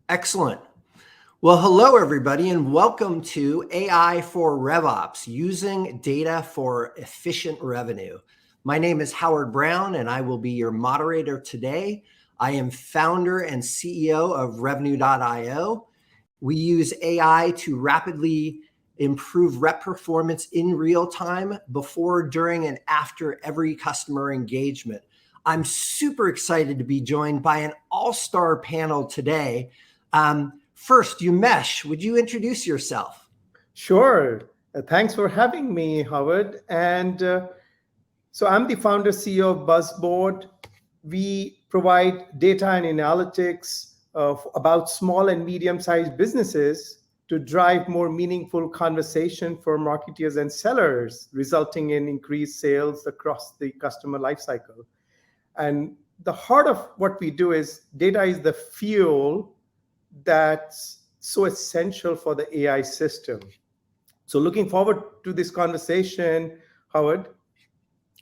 Excellent. Well, hello, everybody, and welcome to AI for RevOps, using data for efficient revenue. My name is Howard Brown, and I will be your moderator today. I am founder and CEO of Revenue.io. We use AI to rapidly improve rep performance in real time before, during, and after every customer engagement. I'm super excited to be joined by an all-star panel today. First, Umesh, would you introduce yourself? Sure. Thanks for having me, Howard. So I'm the founder CEO of BuzzBoard. We provide data and analytics about small and medium-sized businesses to drive more meaningful conversation for marketers and sellers, resulting in increased sales across the customer lifecycle. And the heart of what we do is data is the fuel that's so essential for the AI system. So looking forward to this conversation, Howard.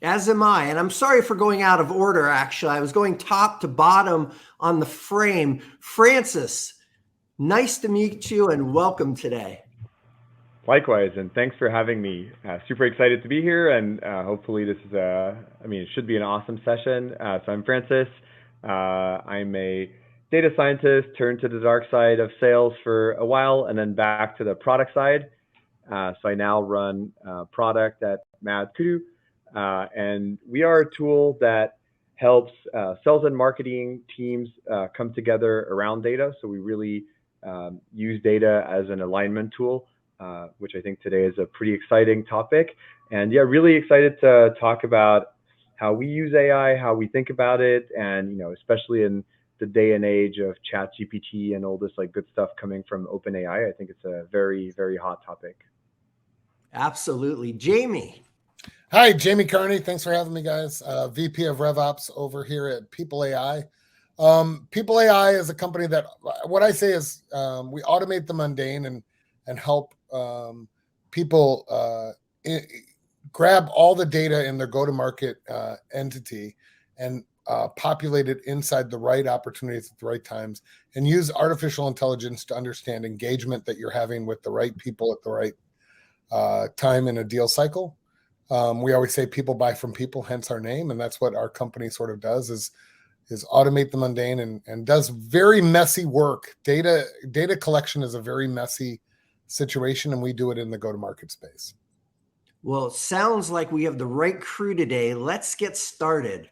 As am I. And I'm sorry for going out of order, actually. I was going top to bottom on the frame. Francis, nice to meet you and welcome today. Likewise, and thanks for having me. Super excited to be here, and hopefully this is it should be an awesome session. So I'm Francis. I'm a data scientist, turned to the dark side of sales for a while, and then back to the product side. So I now run product at Mad Kudu, and we are a tool that helps sales and marketing teams come together around data. So we really use data as an alignment tool, which I think today is a pretty exciting topic. And yeah, really excited to talk about how we use AI, how we think about it, and especially in the day and age of ChatGPT and all this good stuff coming from OpenAI. I think it's a very, very hot topic. Absolutely. Jamie. Hi, Jamie Carney. Thanks for having me, guys. VP of RevOps over here at People AI. People AI is a company that, what I say is we automate the mundane and help people grab all the data in their go-to-market entity and populate it inside the right opportunities at the right times, and use artificial intelligence to understand engagement that you're having with the right people at the right time in a deal cycle. We always say people buy from people, hence our name, and that's what our company sort of does is automate the mundane and does very messy work. Data collection is a very messy situation, and we do it in the go-to-market space. Well, it sounds like we have the right crew today. Let's get started.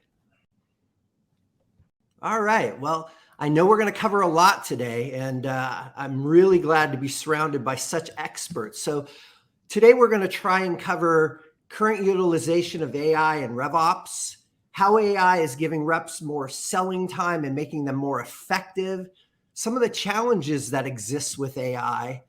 All right. Well, I know we're going to cover a lot today, and I'm really glad to be surrounded by such experts. So today we're going to try and cover current utilization of AI and RevOps, how AI is giving reps more selling time and making them more effective, some of the challenges that exist with AI,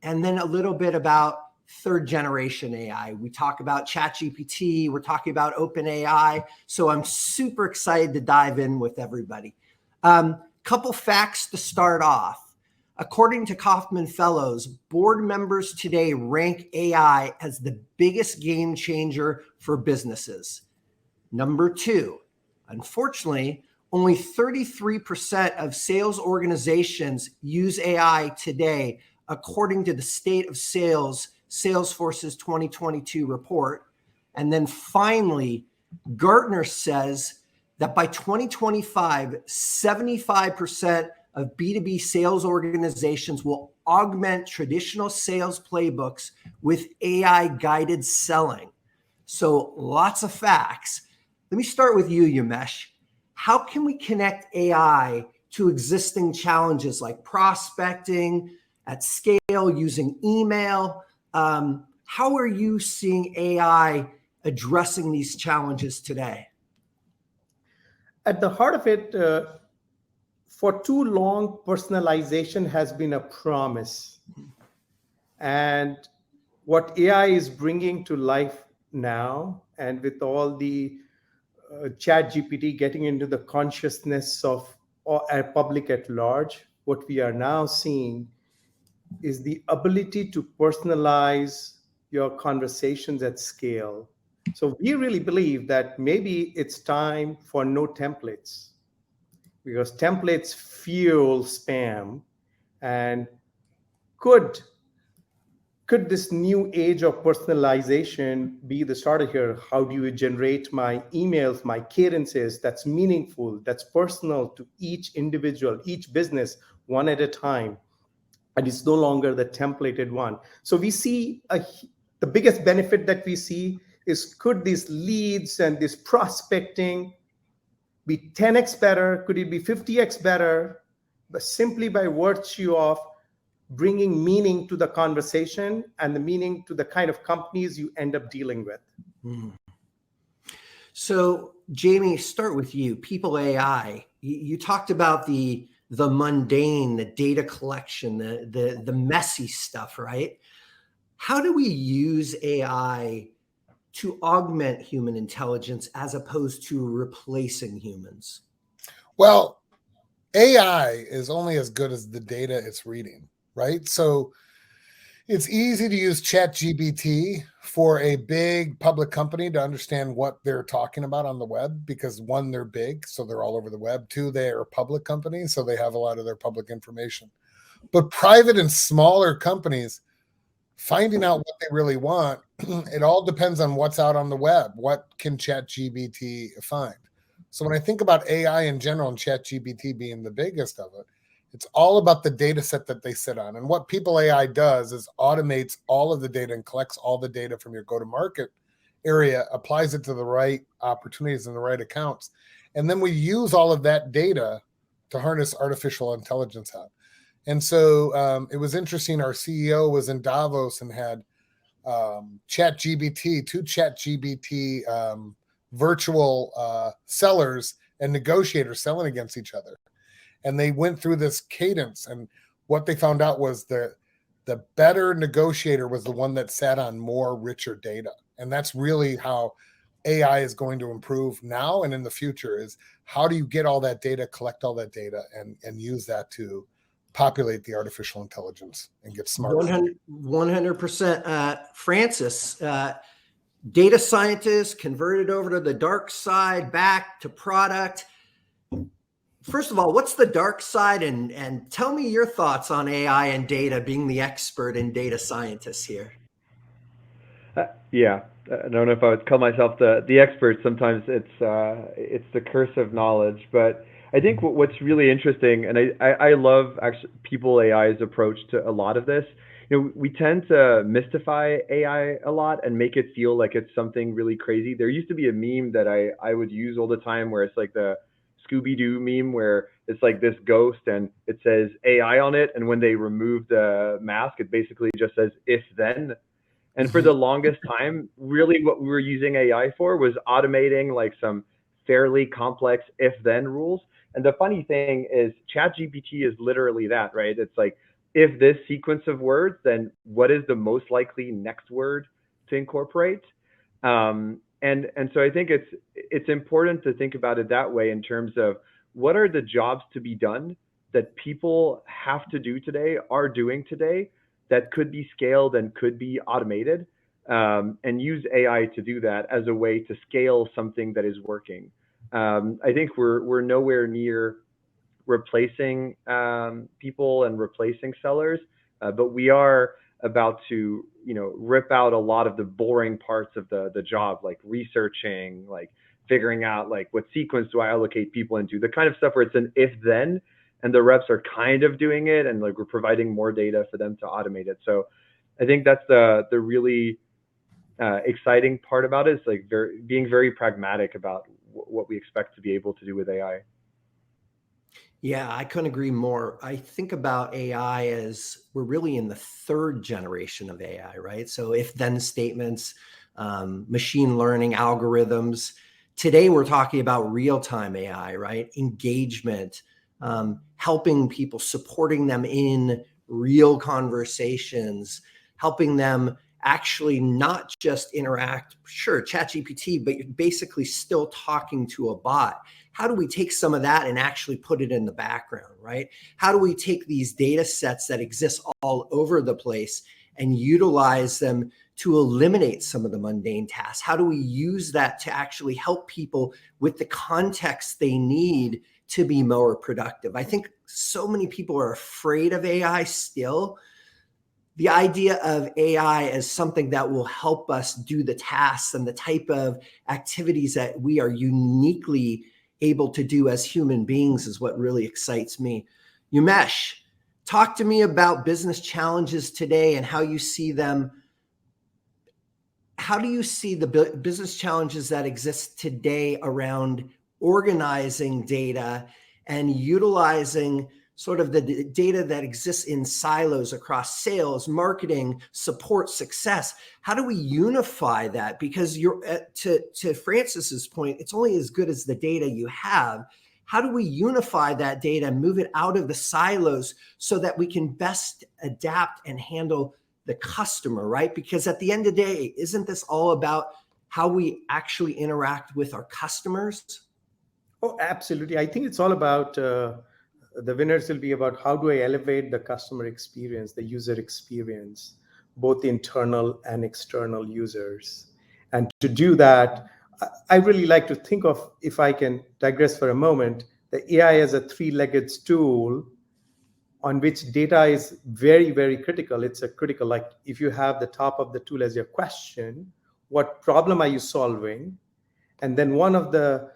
and then a little bit about third generation AI. We talk about ChatGPT, we're talking about OpenAI. So I'm super excited to dive in with everybody. Couple facts to start off. According to Kaufman Fellows, board members today rank AI as the biggest game changer for businesses. Number two, unfortunately, only 33% of sales organizations use AI today, according to the State of Sales, Salesforce's 2022 report. And then finally, Gartner says that by 2025, 75% of B2B sales organizations will augment traditional sales playbooks with AI-guided selling. So lots of facts. Let me start with you, Umesh. How can we connect AI to existing challenges like prospecting at scale, using email? How are you seeing AI addressing these challenges today? At the heart of it, for too long, personalization has been a promise. And what AI is bringing to life now, and with all the ChatGPT getting into the consciousness of our public at large, what we are now seeing is the ability to personalize your conversations at scale. So we really believe that maybe it's time for no templates, because templates fuel spam And could this new age of personalization be the starter here? How do you generate my emails, my cadences that's meaningful, that's personal to each individual, each business, one at a time? And it's no longer the templated one. So we see the biggest benefit that we see is, could these leads and this prospecting be 10x better? Could it be 50x better? But simply by virtue of bringing meaning to the conversation and the meaning to the kind of companies you end up dealing with. So, Jamie, start with you. People AI. You talked about the mundane, the data collection, the messy stuff, right? How do we use AI to augment human intelligence as opposed to replacing humans? Well, AI is only as good as the data it's reading, right? So it's easy to use ChatGPT for a big public company to understand what they're talking about on the web, because one, they're big, so they're all over the web. Two, they are a public company, so they have a lot of their public information. But private and smaller companies, finding out what they really want, it all depends on what's out on the web. What can ChatGPT find? So when I think about AI in general and ChatGPT being the biggest of it, it's all about the data set that they sit on. And what People AI does is automates all of the data and collects all the data from your go-to-market area, applies it to the right opportunities and the right accounts. And then we use all of that data to harness artificial intelligence out. And so it was interesting. Our CEO was in Davos and had ChatGPT, two ChatGPT virtual sellers and negotiators selling against each other. And they went through this cadence, and what they found out was the better negotiator was the one that sat on more richer data. And that's really how AI is going to improve now and in the future, is how do you get all that data, collect all that data, and use that to populate the artificial intelligence and get smarter. 100%. Francis, data scientists converted over to the dark side, back to product. First of all, what's the dark side? And tell me your thoughts on AI and data, being the expert in data scientists here. Yeah, I don't know if I would call myself the expert. Sometimes it's the curse of knowledge. But I think what's really interesting, and I love actually People AI's approach to a lot of this. You know, we tend to mystify AI a lot and make it feel like it's something really crazy. There used to be a meme that I would use all the time where it's like the Scooby-Doo meme where it's like this ghost and it says AI on it, and when they remove the mask, it basically just says if then. And for the longest time, really what we were using AI for was automating like some fairly complex if then rules. And the funny thing is ChatGPT is literally that, right? It's like, if this sequence of words, then what is the most likely next word to incorporate? And so I think it's important to think about it that way in terms of what are the jobs to be done that people have to do today, are doing today, that could be scaled and could be automated, and use AI to do that as a way to scale something that is working. I think we're nowhere near replacing people and replacing sellers, but we are about to, rip out a lot of the boring parts of the job, like researching, like figuring out like what sequence do I allocate people into, the kind of stuff where it's an if then, and the reps are kind of doing it, and like we're providing more data for them to automate it. So I think that's the really exciting part about it, is like being very pragmatic about what we expect to be able to do with AI. Yeah, I couldn't agree more. I think about AI as we're really in the third generation of AI, right? So if then statements, machine learning algorithms. Today, we're talking about real-time AI, right? Engagement, helping people, supporting them in real conversations, helping them actually not just interact, sure, ChatGPT, but basically still talking to a bot. How do we take some of that and actually put it in the background, right? How do we take these data sets that exist all over the place and utilize them to eliminate some of the mundane tasks? How do we use that to actually help people with the context they need to be more productive? I think so many people are afraid of AI still. The idea of AI as something that will help us do the tasks and the type of activities that we are uniquely able to do as human beings is what really excites me. Umesh, talk to me about business challenges today and how you see them. How do you see the business challenges that exist today around organizing data and utilizing sort of the data that exists in silos across sales, marketing, support, success? How do we unify that? Because to Francis's point, it's only as good as the data you have. How do we unify that data and move it out of the silos so that we can best adapt and handle the customer, right? Because at the end of the day, isn't this all about how we actually interact with our customers? Oh, absolutely. I think it's all about the winners will be about how do I elevate the customer experience, the user experience, both internal and external users. And to do that, I really like to think of, if I can digress for a moment, the AI as a three-legged stool on which data is very, very critical. It's a critical, like if you have the top of the tool as your question, what problem are you solving? And then one of the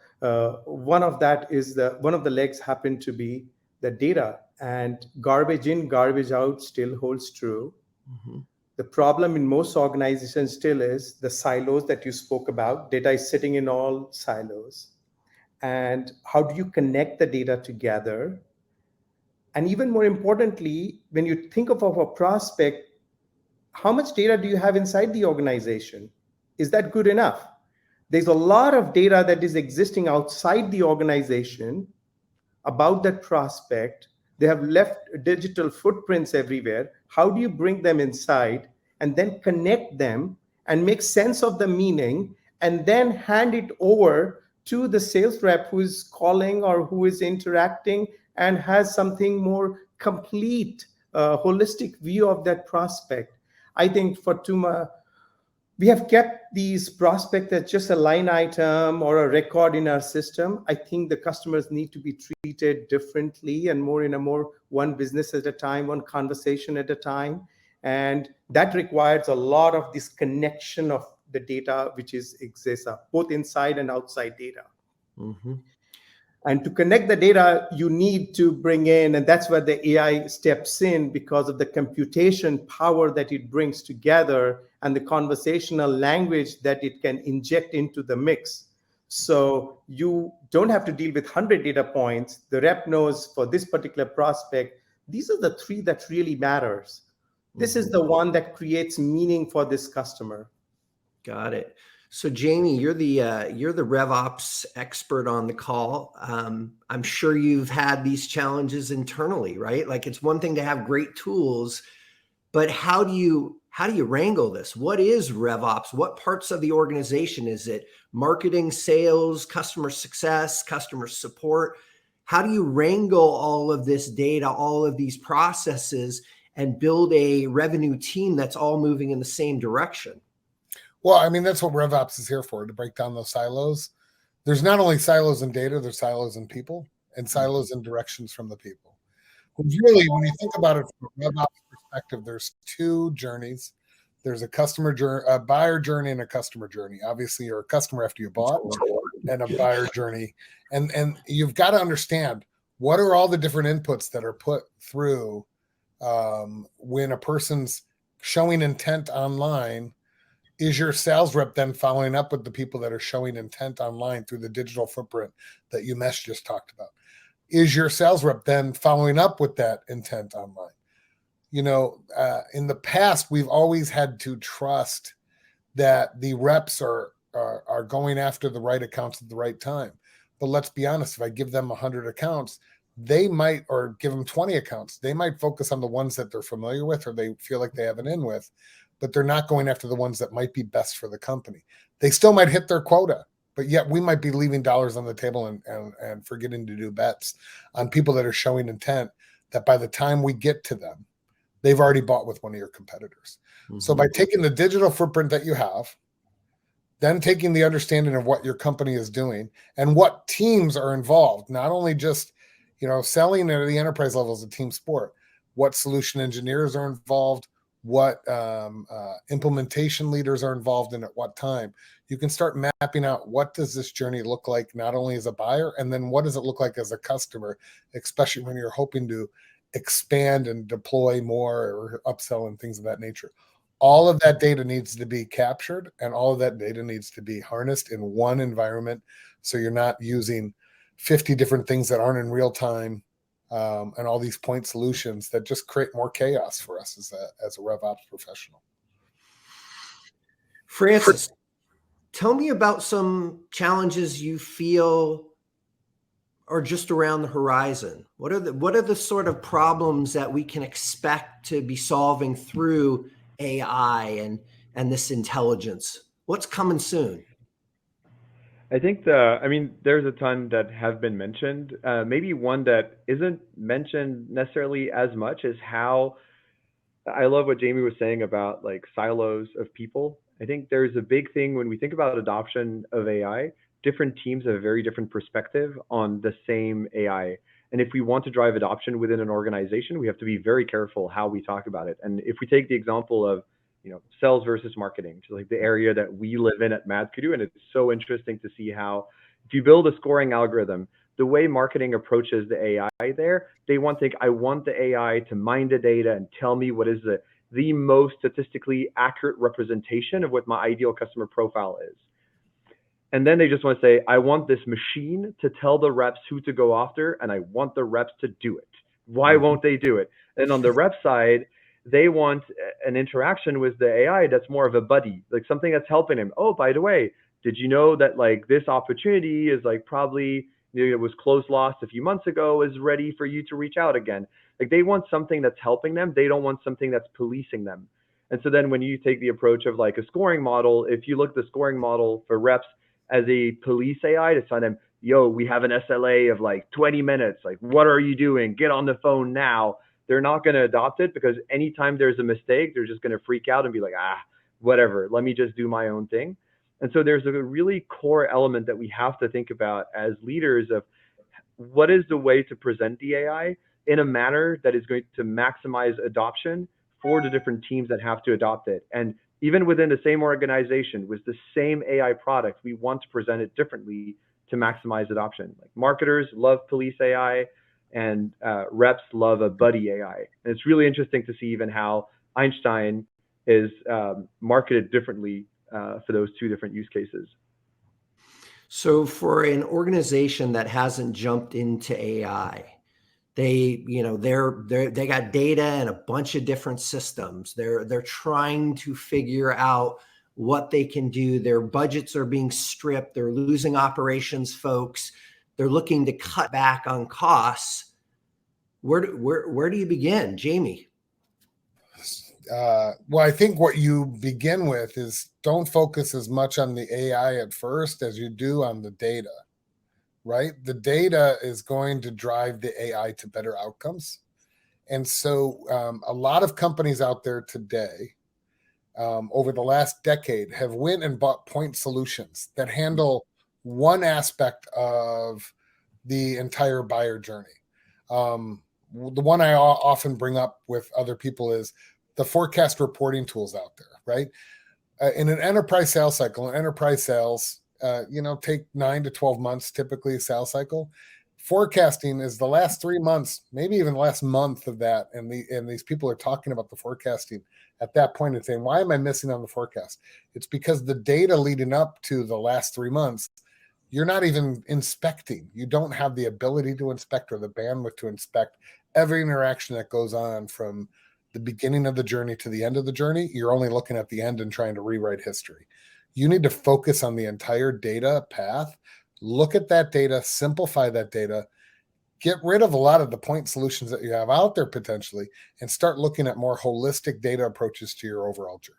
legs happen to be the data, and garbage in, garbage out still holds true. Mm-hmm. The problem in most organizations still is the silos that you spoke about. Data is sitting in all silos. And how do you connect the data together? And even more importantly, when you think of a prospect, how much data do you have inside the organization? Is that good enough? There's a lot of data that is existing outside the organization about that prospect. They have left digital footprints everywhere. How do you bring them inside and then connect them and make sense of the meaning and then hand it over to the sales rep who is calling or who is interacting and has something more complete, holistic view of that prospect? I think for Tuma, we have kept these prospects as just a line item or a record in our system. I think the customers need to be treated differently and more in a more one business at a time, one conversation at a time. And that requires a lot of this connection of the data which exists both inside and outside data. Mm-hmm. And to connect the data, you need to bring in, and that's where the AI steps in because of the computation power that it brings together and the conversational language that it can inject into the mix. So you don't have to deal with 100 data points. The rep knows for this particular prospect, these are the three that really matters. This is the one that creates meaning for this customer. Got it. So Jamie, you're the RevOps expert on the call. I'm sure you've had these challenges internally, right? Like it's one thing to have great tools, but how do you wrangle this? What is RevOps? What parts of the organization is it? Marketing, sales, customer success, customer support? How do you wrangle all of this data, all of these processes, and build a revenue team that's all moving in the same direction? Well, I mean, that's what RevOps is here for, to break down those silos. There's not only silos in data, there's silos in people and silos in directions from the people. Really, when you think about it from a RevOps perspective, there's two journeys. There's a customer journey, a buyer journey, and a customer journey. Obviously, you're a customer after you bought, and a buyer journey. And you've got to understand what are all the different inputs that are put through when a person's showing intent online. Is your sales rep then following up with the people that are showing intent online through the digital footprint that Umesh just talked about? Is your sales rep then following up with that intent online? You know, in the past, we've always had to trust that the reps are going after the right accounts at the right time. But let's be honest, if I give them 100 accounts, they might, or give them 20 accounts, they might focus on the ones that they're familiar with or they feel like they have an in with, but they're not going after the ones that might be best for the company. They still might hit their quota, but yet we might be leaving dollars on the table and forgetting to do bets on people that are showing intent that by the time we get to them, they've already bought with one of your competitors. Mm-hmm. So by taking the digital footprint that you have, then taking the understanding of what your company is doing and what teams are involved, not only just, Selling at the enterprise level is a team sport. What solution engineers are involved, what implementation leaders are involved in at what time. You can start mapping out, what does this journey look like, not only as a buyer, and then what does it look like as a customer, especially when you're hoping to expand and deploy more or upsell and things of that nature. All of that data needs to be captured, and all of that data needs to be harnessed in one environment, so you're not using 50 different things that aren't in real time, and all these point solutions that just create more chaos for us as a RevOps professional. Francis, tell me about some challenges you feel are just around the horizon. What are the sort of problems that we can expect to be solving through AI and this intelligence? What's coming soon? I think there's a ton that have been mentioned. Maybe one that isn't mentioned necessarily as much is how I love what Jamie was saying about like silos of people. I think there's a big thing when we think about adoption of AI, different teams have a very different perspective on the same AI. And if we want to drive adoption within an organization, we have to be very careful how we talk about it. And if we take the example of sales versus marketing, which is like the area that we live in at MadKudu. And it's so interesting to see how, if you build a scoring algorithm, the way marketing approaches the AI there, I want the AI to mine the data and tell me what is the most statistically accurate representation of what my ideal customer profile is. And then they just want to say, I want this machine to tell the reps who to go after, and I want the reps to do it. Why won't they do it? And on the rep side, they want an interaction with the AI that's more of a buddy, like something that's helping him. Oh, by the way, did you know that like this opportunity is like probably, it was closed lost a few months ago, is ready for you to reach out again. Like they want something that's helping them. They don't want something that's policing them. And so then when you take the approach of like a scoring model, if you look at the scoring model for reps as a police AI to tell them, yo, we have an SLA of like 20 minutes. Like, what are you doing? Get on the phone now. They're not going to adopt it, because anytime there's a mistake, they're just going to freak out and be like, whatever, let me just do my own thing. And so there's a really core element that we have to think about as leaders of what is the way to present the AI in a manner that is going to maximize adoption for the different teams that have to adopt it. And even within the same organization with the same AI product, we want to present it differently to maximize adoption. Like marketers love police AI, and reps love a buddy AI. And it's really interesting to see even how Einstein is marketed differently for those two different use cases. So for an organization that hasn't jumped into AI, they got data and a bunch of different systems. They're trying to figure out what they can do. Their budgets are being stripped. They're losing operations folks. They're looking to cut back on costs. Where do you begin, Jamie? Well, I think what you begin with is don't focus as much on the AI at first as you do on the data, right? The data is going to drive the AI to better outcomes. And so a lot of companies out there today, over the last decade, have went and bought point solutions that handle one aspect of the entire buyer journey. The one I often bring up with other people is the forecast reporting tools out there, right? In an enterprise sales cycle, enterprise sales, take 9 to 12 months, typically a sales cycle. Forecasting is the last 3 months, maybe even the last month of that. And these people are talking about the forecasting at that point and saying, why am I missing on the forecast? It's because the data leading up to the last 3 months, you're not even inspecting. You don't have the ability to inspect or the bandwidth to inspect every interaction that goes on from the beginning of the journey to the end of the journey. You're only looking at the end and trying to rewrite history. You need to focus on the entire data path, look at that data, simplify that data, get rid of a lot of the point solutions that you have out there potentially, and start looking at more holistic data approaches to your overall journey.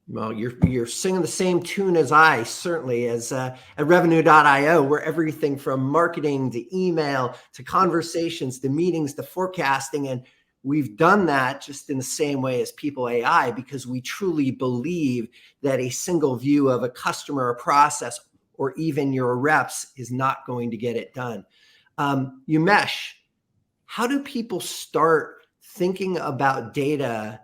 Well, you're singing the same tune as I, certainly, as at revenue.io, where everything from marketing to email to conversations to meetings to forecasting. And we've done that just in the same way as People AI, because we truly believe that a single view of a customer or process or even your reps is not going to get it done. Umesh, how do people start thinking about data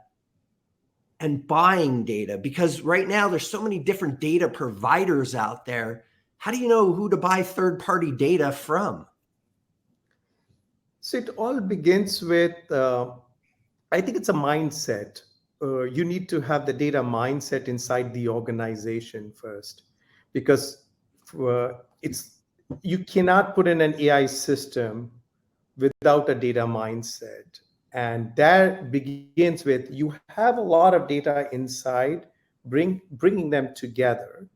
and buying data? Because right now there's so many different data providers out there. How do you know who to buy third-party data from? So it all begins with, I think it's a mindset. You need to have the data mindset inside the organization first, because it's you cannot put in an AI system without a data mindset. And that begins with you have a lot of data inside, bringing them together.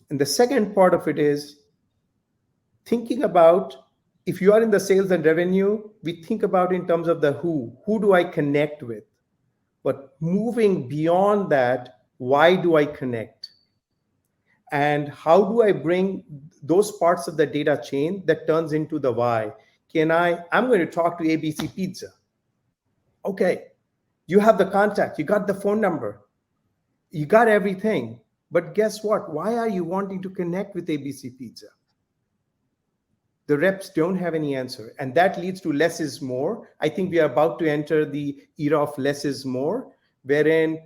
And the second part of it is thinking about, if you are in the sales and revenue, we think about in terms of the who do I connect with? But moving beyond that, why do I connect? And how do I bring those parts of the data chain that turns into the why? I'm going to talk to ABC Pizza. Okay, you have the contact, you got the phone number, you got everything. But guess what? Why are you wanting to connect with ABC Pizza? The reps don't have any answer. And that leads to less is more. I think we are about to enter the era of less is more, wherein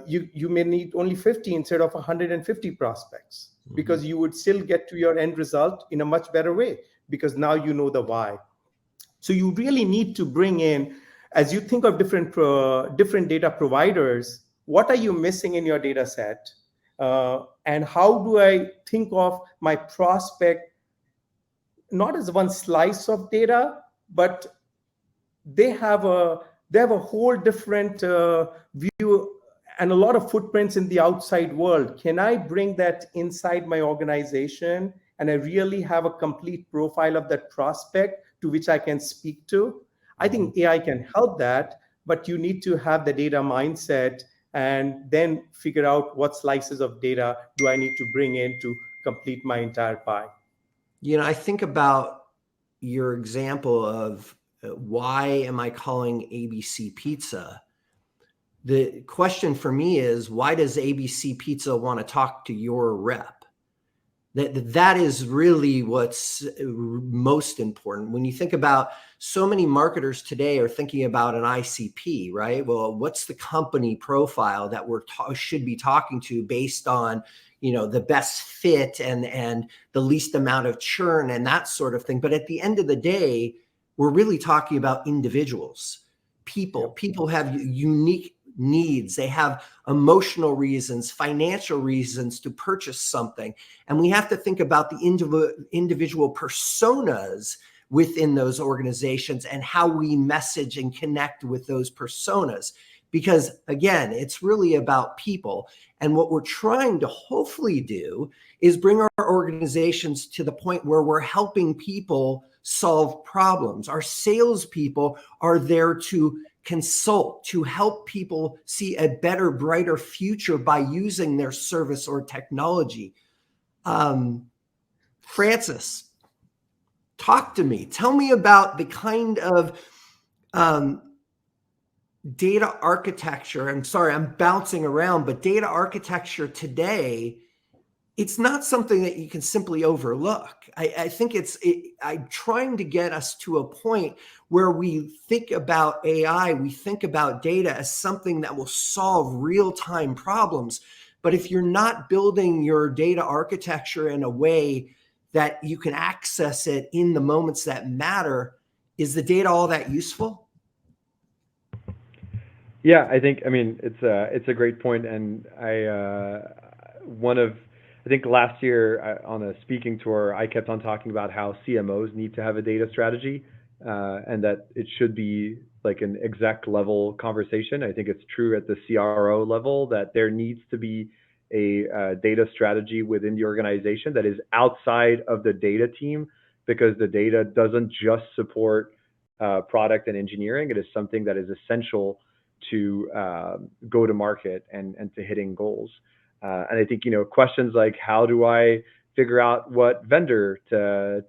you may need only 50 instead of 150 prospects, because you would still get to your end result in a much better way, because now you know the why. So you really need to bring in, as you think of different data providers, what are you missing in your data set? And how do I think of my prospect not as one slice of data, but they have a whole different view and a lot of footprints in the outside world. Can I bring that inside my organization and I really have a complete profile of that prospect to which I can speak to? I think AI can help that, but you need to have the data mindset and then figure out what slices of data do I need to bring in to complete my entire pie. I think about your example of why am I calling ABC Pizza? The question for me is, why does ABC Pizza want to talk to your rep? That is really what's most important. When you think about, so many marketers today are thinking about an ICP, right? Well, what's the company profile that should be talking to based on, the best fit and the least amount of churn and that sort of thing. But at the end of the day, we're really talking about individuals, people. Yep. People have unique needs. They have emotional reasons, financial reasons to purchase something. And we have to think about the individual personas within those organizations and how we message and connect with those personas. Because again, it's really about people. And what we're trying to hopefully do is bring our organizations to the point where we're helping people solve problems. Our salespeople are there to consult, to help people see a better, brighter future by using their service or technology. Francis, talk to me. Tell me about the kind of data architecture. I'm sorry, I'm bouncing around, but data architecture today, it's not something that you can simply overlook. I think I'm trying to get us to a point where we think about AI, we think about data as something that will solve real-time problems. But if you're not building your data architecture in a way that you can access it in the moments that matter, is the data all that useful? Yeah, I think it's a great point, and I think last year on a speaking tour, I kept on talking about how CMOs need to have a data strategy, and that it should be like an exec level conversation. I think it's true at the CRO level that there needs to be a data strategy within the organization that is outside of the data team, because the data doesn't just support product and engineering. It is something that is essential to go to market and to hitting goals. And I think, questions like, how do I figure out what vendor to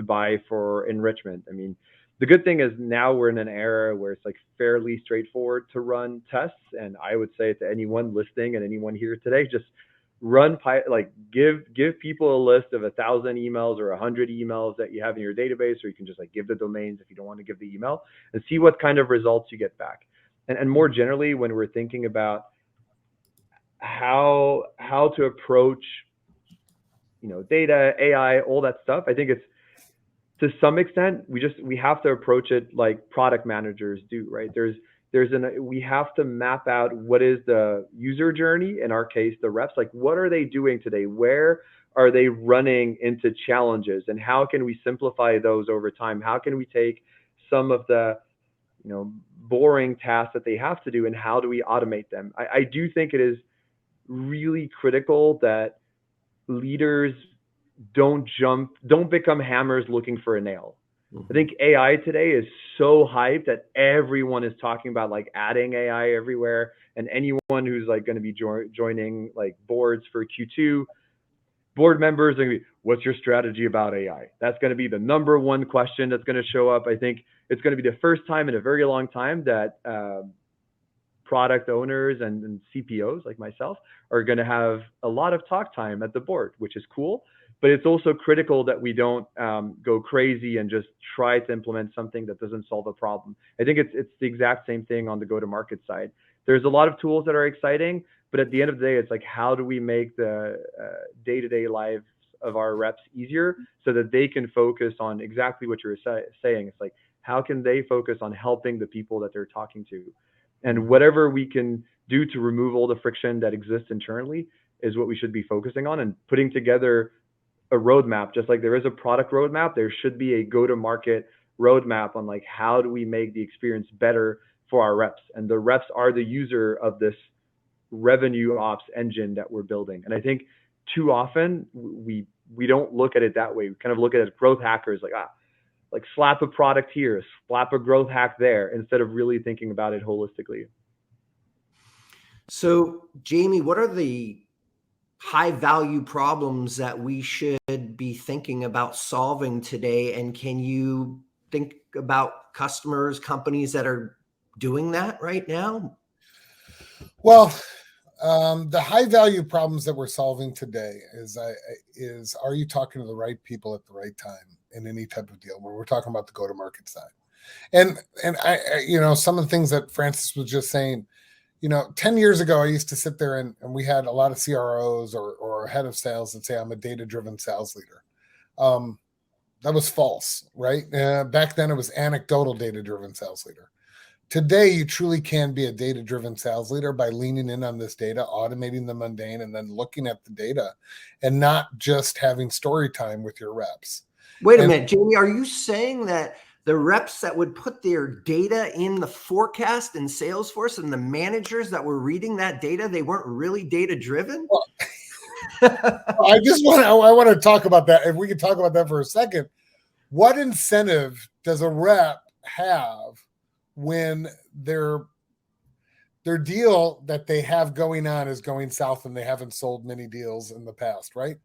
buy for enrichment? I mean, the good thing is now we're in an era where it's like fairly straightforward to run tests. And I would say to anyone listening and anyone here today, just give people a list of 1,000 emails or 100 emails that you have in your database, or you can just like give the domains if you don't want to give the email, and see what kind of results you get back. And more generally, when we're thinking about how to approach, data, AI, all that stuff, I think it's, to some extent, we have to approach it like product managers do, right? We have to map out what is the user journey, in our case, the reps, like what are they doing today? Where are they running into challenges? And how can we simplify those over time? How can we take some of the, boring tasks that they have to do, and how do we automate them? I do think it is really critical that leaders don't become hammers looking for a nail. I think AI today is so hyped that everyone is talking about like adding AI everywhere, and anyone who's like going to be joining like boards for Q2, board members are going to be, what's your strategy about AI? That's going to be the number one question that's going to show up. I think it's going to be the first time in a very long time that product owners and CPOs like myself are going to have a lot of talk time at the board, which is cool. But it's also critical that we don't go crazy and just try to implement something that doesn't solve a problem. I think it's the exact same thing on the go-to-market side. There's a lot of tools that are exciting, but at the end of the day, it's like, how do we make the day-to-day lives of our reps easier so that they can focus on exactly what you're saying? It's like, how can they focus on helping the people that they're talking to? And whatever we can do to remove all the friction that exists internally is what we should be focusing on, and putting together a roadmap. Just like there is a product roadmap, there should be a go-to-market roadmap on like, how do we make the experience better for our reps? And the reps are the user of this revenue ops engine that we're building. And I think too often we don't look at it that way. We kind of look at it as growth hackers, like slap a product here, slap a growth hack there, instead of really thinking about it holistically. So, Jamie, what are the high value problems that we should be thinking about solving today? And can you think about customers, companies that are doing that right now? Well, the high value problems that we're solving today is are you talking to the right people at the right time in any type of deal, where we're talking about the go-to-market side? And I some of the things that Francis was just saying, 10 years ago, I used to sit there and we had a lot of CROs or head of sales that say, I'm a data-driven sales leader. That was false, right? Back then it was anecdotal data-driven sales leader. Today, you truly can be a data-driven sales leader by leaning in on this data, automating the mundane, and then looking at the data and not just having story time with your reps. Wait a minute, Jamie, are you saying that the reps that would put their data in the forecast in Salesforce and the managers that were reading that data, they weren't really data-driven? Well, I want to talk about that. If we could talk about that for a second, what incentive does a rep have when their deal that they have going on is going south and they haven't sold many deals in the past, right?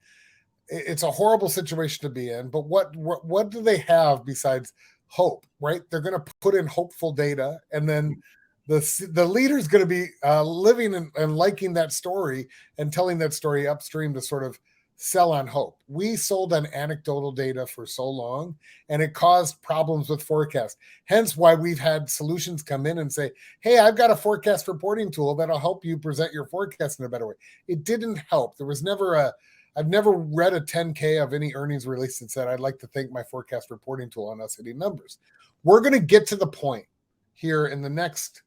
It's a horrible situation to be in, but what do they have besides hope, right? They're going to put in hopeful data, and then the leader's going to be living and liking that story and telling that story upstream to sort of sell on hope. We sold on anecdotal data for so long, and it caused problems with forecast. Hence why we've had solutions come in and say, hey, I've got a forecast reporting tool that'll help you present your forecast in a better way. It didn't help. I've never read a 10K of any earnings release that said, I'd like to thank my forecast reporting tool on us hitting numbers. We're going to get to the point here in the next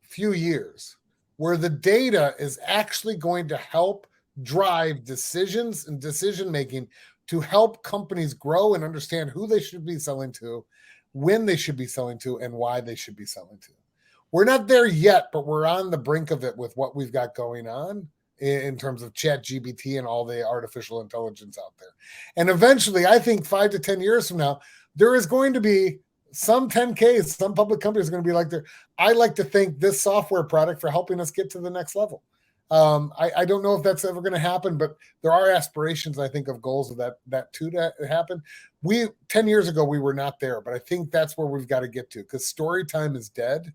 few years where the data is actually going to help drive decisions and decision-making to help companies grow and understand who they should be selling to, when they should be selling to, and why they should be selling to. We're not there yet, but we're on the brink of it with what we've got going on in terms of ChatGPT and all the artificial intelligence out there. And eventually, I think 5 to 10 years from now, there is going to be some 10Ks, some public companies are going to be like, I like to thank this software product for helping us get to the next level. I don't know if that's ever going to happen, but there are aspirations, I think, of goals of that too to happen. 10 years ago, we were not there, but I think that's where we've got to get to, because story time is dead.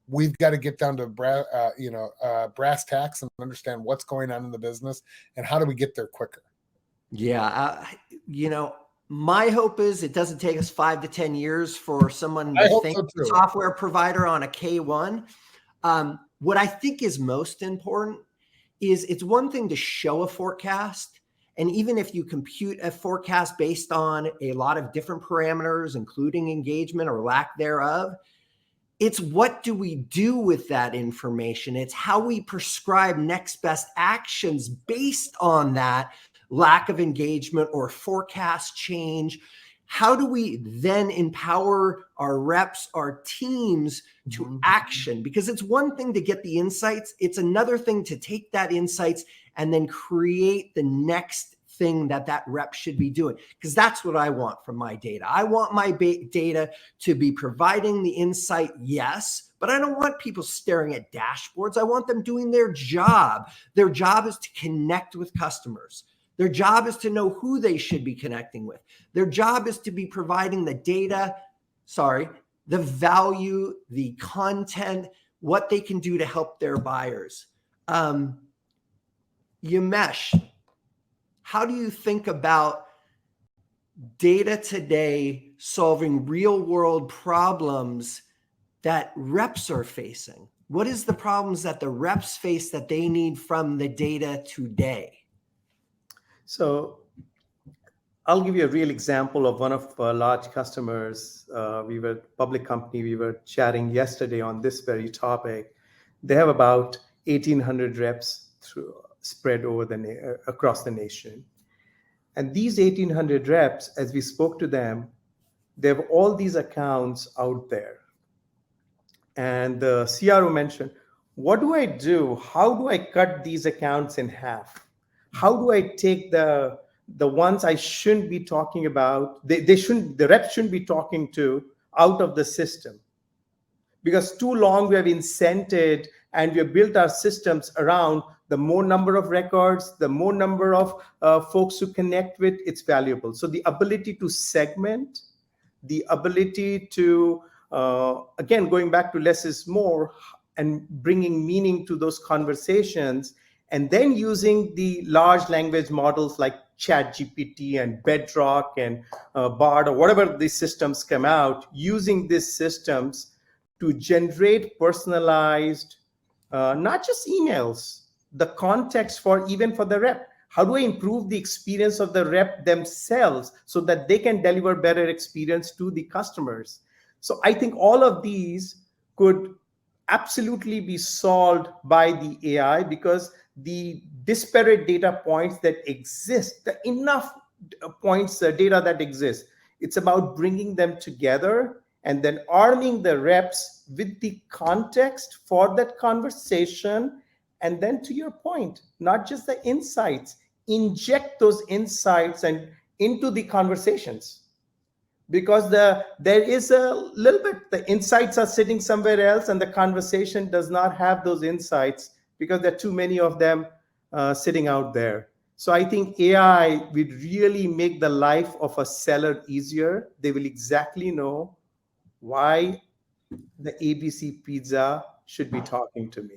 we've got to get down to brass tacks and understand what's going on in the business and how do we get there quicker. Yeah. My hope is it doesn't take us 5 to 10 years for someone to think so software provider on a K1. What I think is most important is it's one thing to show a forecast. And even if you compute a forecast based on a lot of different parameters, including engagement or lack thereof, it's what do we do with that information? It's how we prescribe next best actions based on that lack of engagement or forecast change. How do we then empower our reps, our teams to action? Because it's one thing to get the insights. It's another thing to take that insights and then create the next thing that rep should be doing. Because that's what I want from my data. I want my data to be providing the insight, yes, but I don't want people staring at dashboards. I want them doing their job. Their job is to connect with customers. Their job is to know who they should be connecting with. Their job is to be providing the data, the value, the content, what they can do to help their buyers. Umesh, how do you think about data today solving real world problems that reps are facing? What is the problems that the reps face that they need from the data today? So I'll give you a real example of one of our large customers. We were a public company. We were chatting yesterday on this very topic. They have about 1,800 reps spread over across the nation. And these 1,800 reps, as we spoke to them, they have all these accounts out there. And the CRO mentioned, what do I do? How do I cut these accounts in half? How do I take the ones I shouldn't be talking about, the reps shouldn't be talking to, out of the system? Because too long we have incented and we have built our systems around the more number of records, the more number of folks who connect with, it's valuable. So the ability to segment, the ability to, again, going back to less is more and bringing meaning to those conversations, and then using the large language models like ChatGPT and Bedrock and Bard or whatever these systems come out, using these systems to generate personalized, not just emails, the context even for the rep. How do I improve the experience of the rep themselves so that they can deliver better experience to the customers? So I think all of these could absolutely be solved by the AI, because the disparate data points that exist, the enough points, data that exist, it's about bringing them together and then arming the reps with the context for that conversation. And then, to your point, not just the insights, inject those insights and into the conversations, because there is a little bit, the insights are sitting somewhere else and the conversation does not have those insights because there are too many of them sitting out there. So I think AI would really make the life of a seller easier. They will exactly know why the ABC Pizza should be talking to me.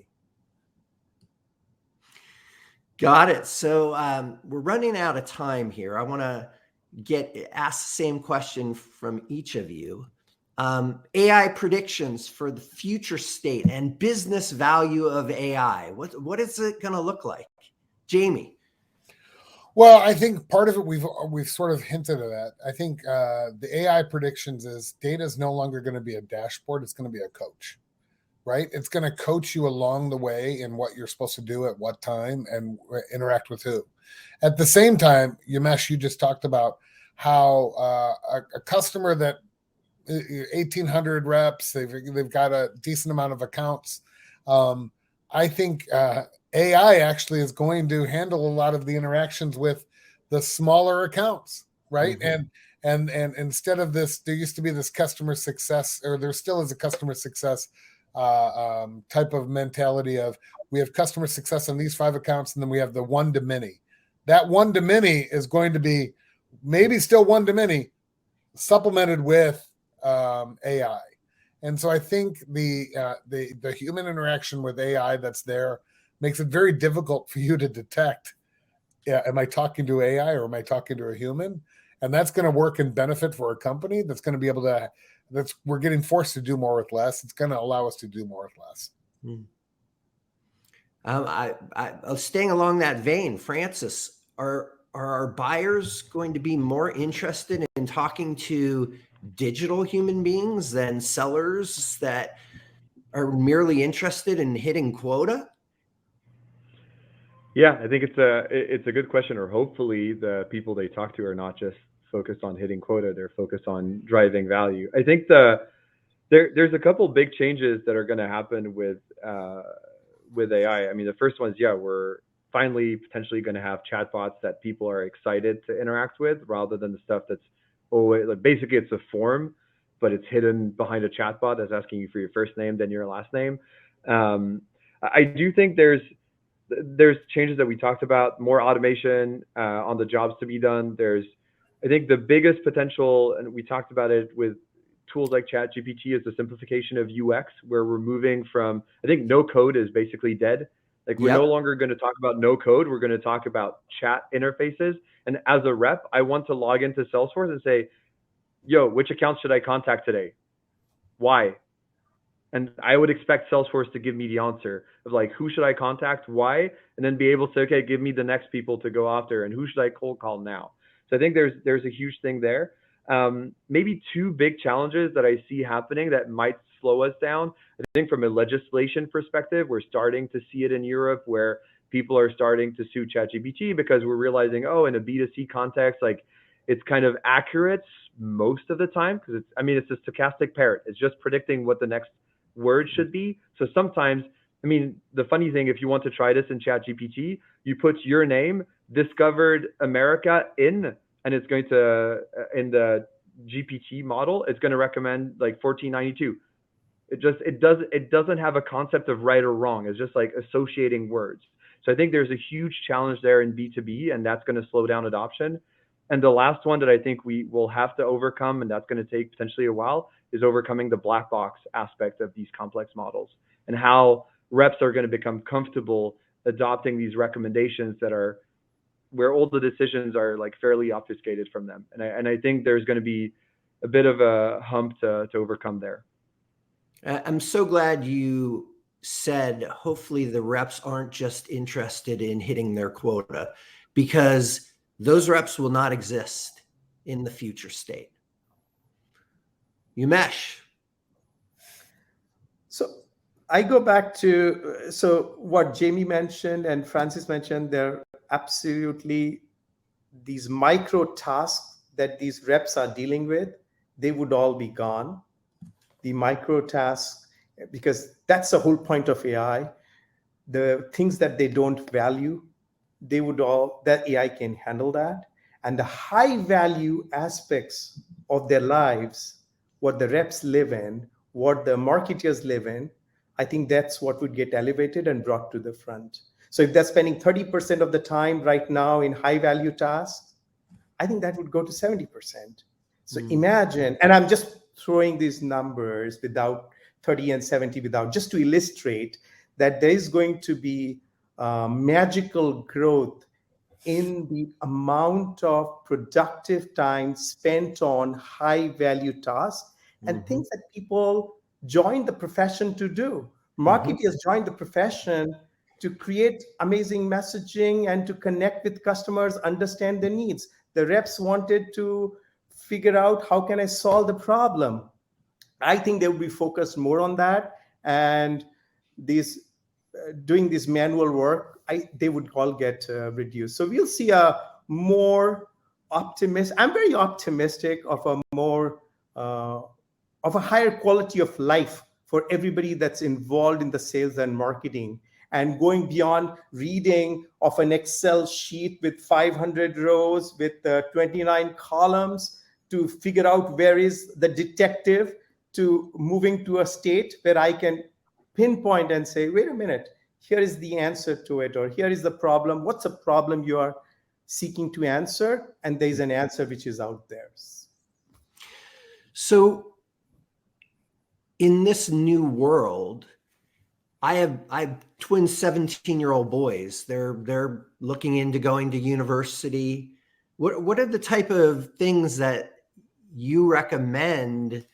Got it. So we're running out of time here. I want to ask the same question from each of you. AI predictions for the future state and business value of AI. What is it going to look like? Jamie. Well, I think part of it we've sort of hinted at that. I think the AI predictions is data is no longer going to be a dashboard. It's going to be a coach, right? It's going to coach you along the way in what you're supposed to do at what time and interact with who. At the same time, Umesh, you just talked about how a customer that 1,800 reps, they've got a decent amount of accounts. I think AI actually is going to handle a lot of the interactions with the smaller accounts, right? Mm-hmm. And instead of this, there used to be this customer success, or there still is a customer success type of mentality of, we have customer success on these 5 accounts, and then we have the one to many. That one to many is going to be maybe still one to many, supplemented with AI. And so I think the human interaction with AI that's there makes it very difficult for you to detect, yeah, am I talking to AI or am I talking to a human? And that's going to work in benefit for a company that's going to be able to, we're getting forced to do more with less. It's going to allow us to do more with less. Staying along that vein, Francis, are our buyers going to be more interested in talking to digital human beings than sellers that are merely interested in hitting quota? Yeah, I think it's a good question. Or hopefully the people they talk to are not just focused on hitting quota; they're focused on driving value. I think there's a couple big changes that are going to happen with AI. I mean, the first one is, yeah, we're finally potentially going to have chatbots that people are excited to interact with, rather than the stuff that's always like, basically it's a form, but it's hidden behind a chatbot that's asking you for your first name, then your last name. I do think there's changes that we talked about, more automation on the jobs to be done. I think the biggest potential, and we talked about it with tools like ChatGPT, is the simplification of UX, where we're moving from, I think no code is basically dead. Like we're no longer going to talk about no code. We're going to talk about chat interfaces. And as a rep, I want to log into Salesforce and say, yo, which account should I contact today? Why? And I would expect Salesforce to give me the answer of like, who should I contact? Why? And then be able to, okay, give me the next people to go after, and who should I cold call now? So I think there's a huge thing there. Maybe two big challenges that I see happening that might slow us down. I think from a legislation perspective, we're starting to see it in Europe, where people are starting to sue ChatGPT because we're realizing, oh, in a B2C context, like it's kind of accurate most of the time, because it's a stochastic parrot. It's just predicting what the next word should be. So sometimes, the funny thing, if you want to try this in ChatGPT, you put your name, discovered America in, and it's going to, in the GPT model, it's going to recommend like 1492. It doesn't have a concept of right or wrong. It's just like associating words. So I think there's a huge challenge there in B2B, and that's going to slow down adoption. And the last one that I think we will have to overcome, and that's going to take potentially a while, is overcoming the black box aspect of these complex models, and how reps are going to become comfortable adopting these recommendations that are where all the decisions are like fairly obfuscated from them. And I think there's going to be a bit of a hump to overcome there. I'm so glad you said, hopefully the reps aren't just interested in hitting their quota, because those reps will not exist in the future state. Umesh. So I go back to, what Jamie mentioned and Francis mentioned, they're absolutely these micro tasks that these reps are dealing with, they would all be gone. The micro tasks, because that's the whole point of AI. The things that they don't value, that AI can handle that. And the high value aspects of their lives, what the reps live in, what the marketers live in, I think that's what would get elevated and brought to the front. So if they're spending 30% of the time right now in high value tasks, I think that would go to 70%. So imagine, and I'm just throwing these numbers without 30 and 70 without, just to illustrate that there is going to be magical growth in the amount of productive time spent on high value tasks and things that people join the profession to do. Marketers join the profession to create amazing messaging and to connect with customers, understand their needs. The reps wanted to figure out, how can I solve the problem? I think they will be focused more on that, and doing this manual work, they would all get reduced. So we'll see a more optimistic. I'm very optimistic of a more of a higher quality of life for everybody that's involved in the sales and marketing, and going beyond reading of an Excel sheet with 500 rows with 29 columns to figure out where is the detective, to moving to a state where I can pinpoint and say, wait a minute, here is the answer to it, or here is the problem. What's the problem you are seeking to answer? And there's an answer which is out there. So in this new world, I have twin 17-year-old boys. They're looking into going to university. What are the type of things that you recommend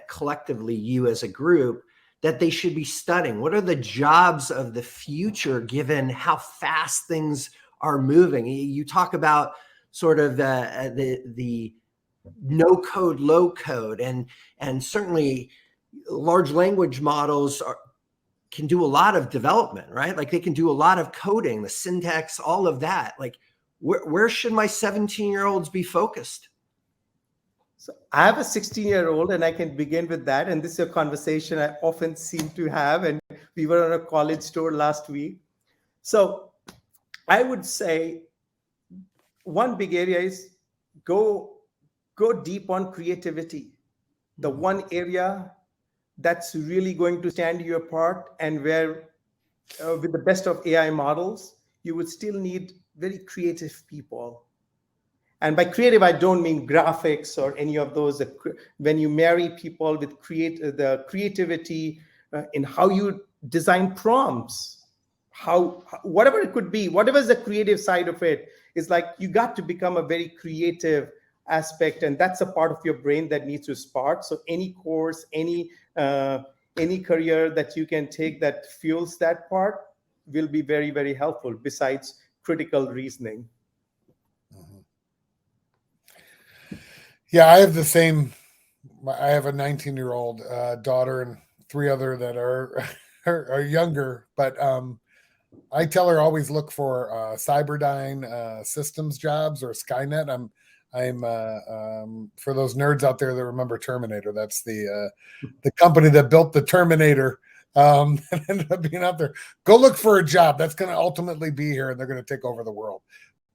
collectively, you as a group, that they should be studying? What are the jobs of the future given how fast things are moving? You talk about sort of the no code, low code, and certainly large language models can do a lot of development, right? Like they can do a lot of coding, the syntax, all of that. Like where should my 17-year-olds be focused? So I have a 16-year-old, and I can begin with that. And this is a conversation I often seem to have. And we were on a college tour last week. So I would say one big area is go deep on creativity. The one area that's really going to stand you apart, and where with the best of AI models, you would still need very creative people. And by creative, I don't mean graphics or any of those. When you marry people with the creativity in how you design prompts, whatever it could be, whatever is the creative side of it, is like you got to become a very creative aspect, and that's a part of your brain that needs to spark. So any course, any career that you can take that fuels that part will be very, very helpful, besides critical reasoning. Yeah, I have the same. I have a 19-year-old daughter and 3 other that are younger, but I tell her always look for Cyberdyne systems jobs or Skynet. I'm for those nerds out there that remember Terminator. That's the company that built the Terminator. And ended up being out there. Go look for a job that's going to ultimately be here, and they're going to take over the world.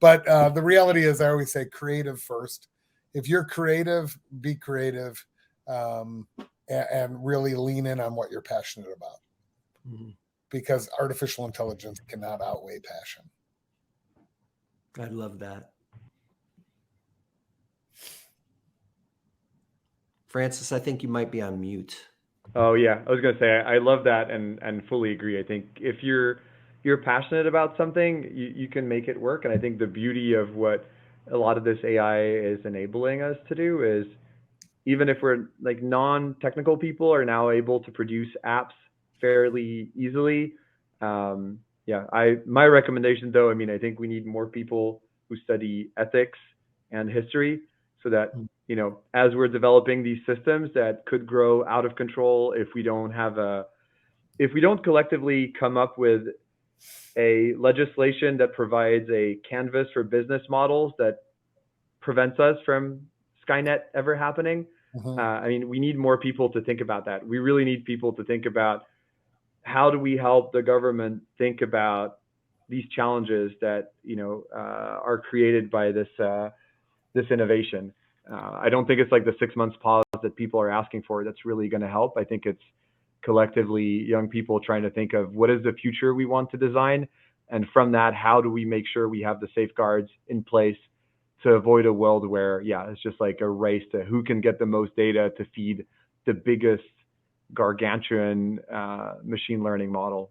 But the reality is, I always say, creative first. If you're creative, be creative, and really lean in on what you're passionate about. Mm-hmm. Because artificial intelligence cannot outweigh passion. I love that. Francis, I think you might be on mute. Oh yeah, I was gonna say I love that and fully agree. I think if you're passionate about something, you can make it work. And I think the beauty of what a lot of this AI is enabling us to do is, even if we're like non-technical people, are now able to produce apps fairly easily. My recommendation though, I mean, I think we need more people who study ethics and history, so that, you know, as we're developing these systems that could grow out of control, if we don't collectively come up with a legislation that provides a canvas for business models that prevents us from Skynet ever happening. Mm-hmm. I mean, we need more people to think about that. We really need people to think about, how do we help the government think about these challenges that, you know, are created by this innovation. I don't think it's like the 6 months pause that people are asking for that's really going to help. I think it's collectively young people trying to think of what is the future we want to design, and from that, how do we make sure we have the safeguards in place to avoid a world where, it's just like a race to who can get the most data to feed the biggest gargantuan machine learning model.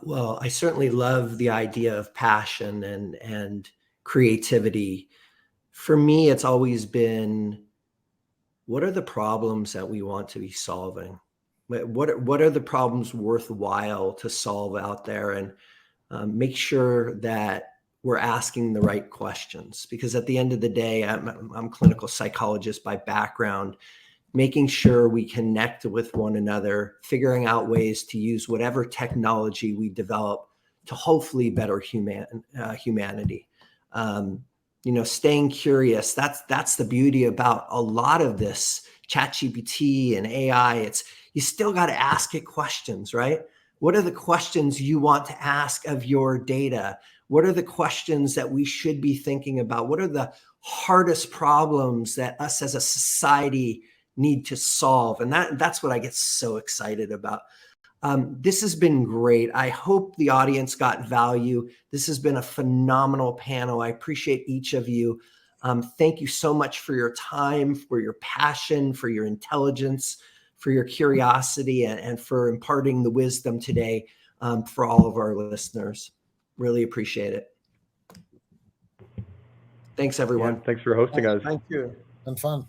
Well, I certainly love the idea of passion and creativity. For me, it's always been, what are the problems that we want to be solving? What are the problems worthwhile to solve out there? And make sure that we're asking the right questions. Because at the end of the day, I'm a clinical psychologist by background. Making sure we connect with one another, figuring out ways to use whatever technology we develop to hopefully better humanity. You know, staying curious. That's the beauty about a lot of this ChatGPT and AI. It's, you still got to ask it questions, right? What are the questions you want to ask of your data? What are the questions that we should be thinking about? What are the hardest problems that us as a society need to solve? And that's what I get so excited about. This has been great. I hope the audience got value. This has been a phenomenal panel. I appreciate each of you. Thank you so much for your time, for your passion, for your intelligence, for your curiosity, and for imparting the wisdom today for all of our listeners. Really appreciate it. Thanks, everyone. Yeah, thanks for hosting us. Thank you. And fun.